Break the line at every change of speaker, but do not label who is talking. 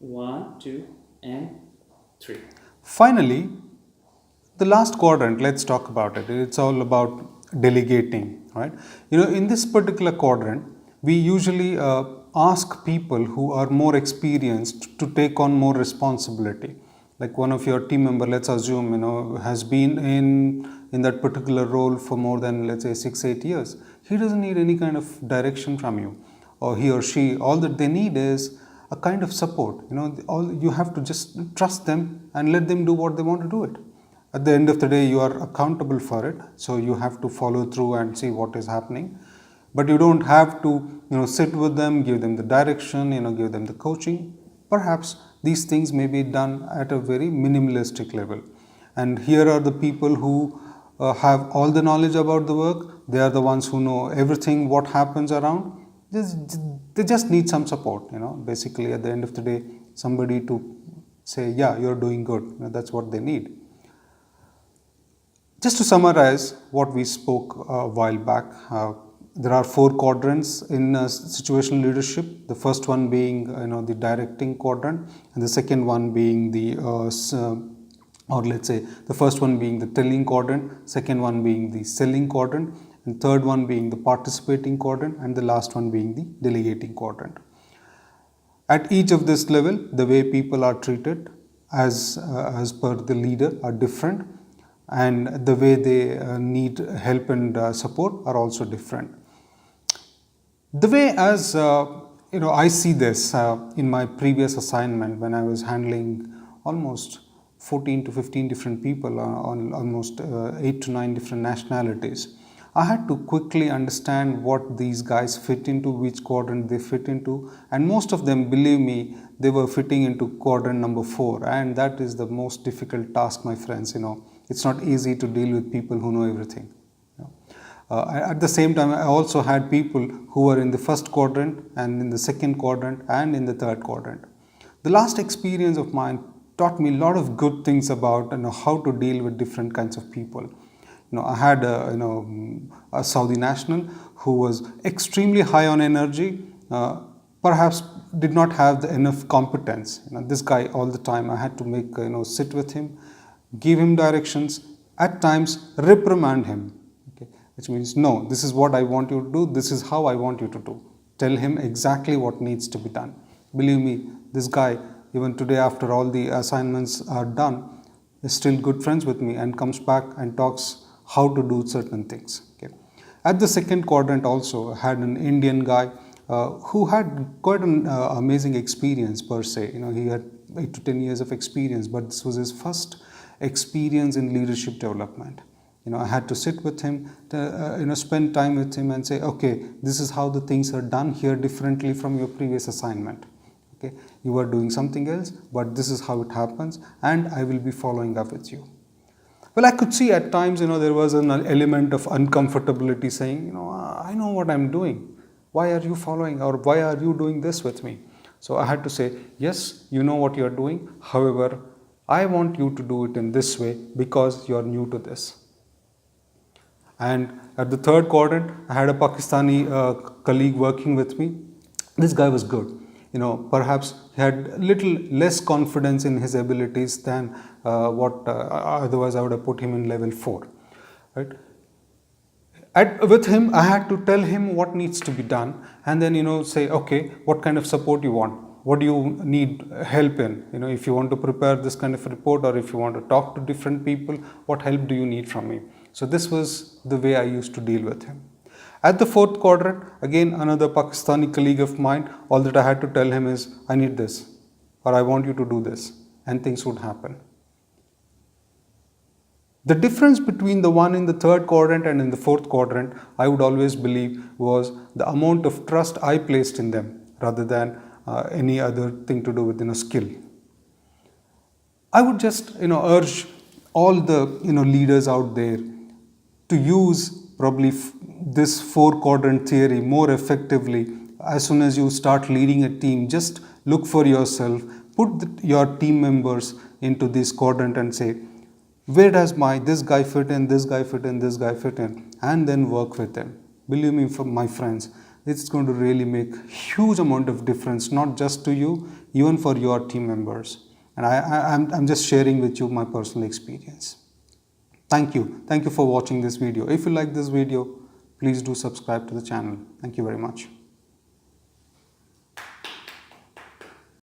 One, two, and three.
Finally, the last quadrant, let's talk about it. It's all about delegating, right? In this particular quadrant, we usually ask people who are more experienced to take on more responsibility. Like one of your team member, let's assume, has been in that particular role for more than, let's say, 6-8 years. He doesn't need any kind of direction from you, or he or she. All that they need is a kind of support. All you have to just trust them and let them do what they want to do it. At the end of the day, you are accountable for it, so you have to follow through and see what is happening. But you don't have to sit with them, give them the direction, give them the coaching. Perhaps these things may be done at a very minimalistic level. And here are the people who have all the knowledge about the work. They are the ones who know everything what happens around. They just need some support. Basically, at the end of the day, somebody to say, yeah, you're doing good. That's what they need. Just to summarize what we spoke a while back, there are 4 quadrants in situational leadership. The first one being the directing quadrant, and the second one being the or let's say the first one being the telling quadrant, second one being the selling quadrant, and third one being the participating quadrant, and the last one being the delegating quadrant. At each of this level, the way people are treated as per the leader are different, and the way they need help and support are also different. The way as I see this in my previous assignment, when I was handling almost 14 to 15 different people on almost 8 to 9 different nationalities, I had to quickly understand what these guys fit into, which quadrant they fit into, and most of them, believe me, they were fitting into quadrant number 4, and that is the most difficult task, my friends. It's not easy to deal with people who know everything. At the same time, I also had people who were in the first quadrant and in the second quadrant and in the third quadrant. The last experience of mine taught me a lot of good things about how to deal with different kinds of people. I had a Saudi national who was extremely high on energy, perhaps did not have enough competence. This guy all the time I had to sit with him, give him directions, at times reprimand him. Okay? Which means, no, this is what I want you to do, this is how I want you to do. Tell him exactly what needs to be done. Believe me, this guy, even today after all the assignments are done, is still good friends with me and comes back and talks how to do certain things. Okay. At the second quadrant also, I had an Indian guy who had quite an amazing experience per se. He had 8 to 10 years of experience, but this was his first experience in leadership development. I had to sit with him, spend time with him and say, okay, this is how the things are done here differently from your previous assignment. Okay, you are doing something else, but this is how it happens, and I will be following up with you. Well, I could see at times, there was an element of uncomfortability saying, I know what I'm doing. Why are you following, or why are you doing this with me? So I had to say, yes, you know what you're doing. However, I want you to do it in this way because you're new to this. And at the third quadrant, I had a Pakistani colleague working with me. This guy was good. Perhaps he had little less confidence in his abilities than what otherwise I would have put him in level 4. Right? With him, I had to tell him what needs to be done, and then say, okay, what kind of support you want, what do you need help in, if you want to prepare this kind of report, or if you want to talk to different people, what help do you need from me? So this was the way I used to deal with him. At the fourth quadrant, again another Pakistani colleague of mine, all that I had to tell him is, I need this, or I want you to do this, and things would happen. The difference between the one in the third quadrant and in the fourth quadrant, I would always believe, was the amount of trust I placed in them rather than any other thing to do with skill. I would just urge all the leaders out there to use probably this 4-quadrant theory more effectively. As soon as you start leading a team, just look for yourself, put your team members into this quadrant and say, where does this guy fit in, this guy fit in, this guy fit in, and then work with them. Believe me, my friends, it's going to really make huge amount of difference, not just to you, even for your team members. And I'm just sharing with you my personal experience. Thank you. Thank you for watching this video. If you like this video, please do subscribe to the channel. Thank you very much.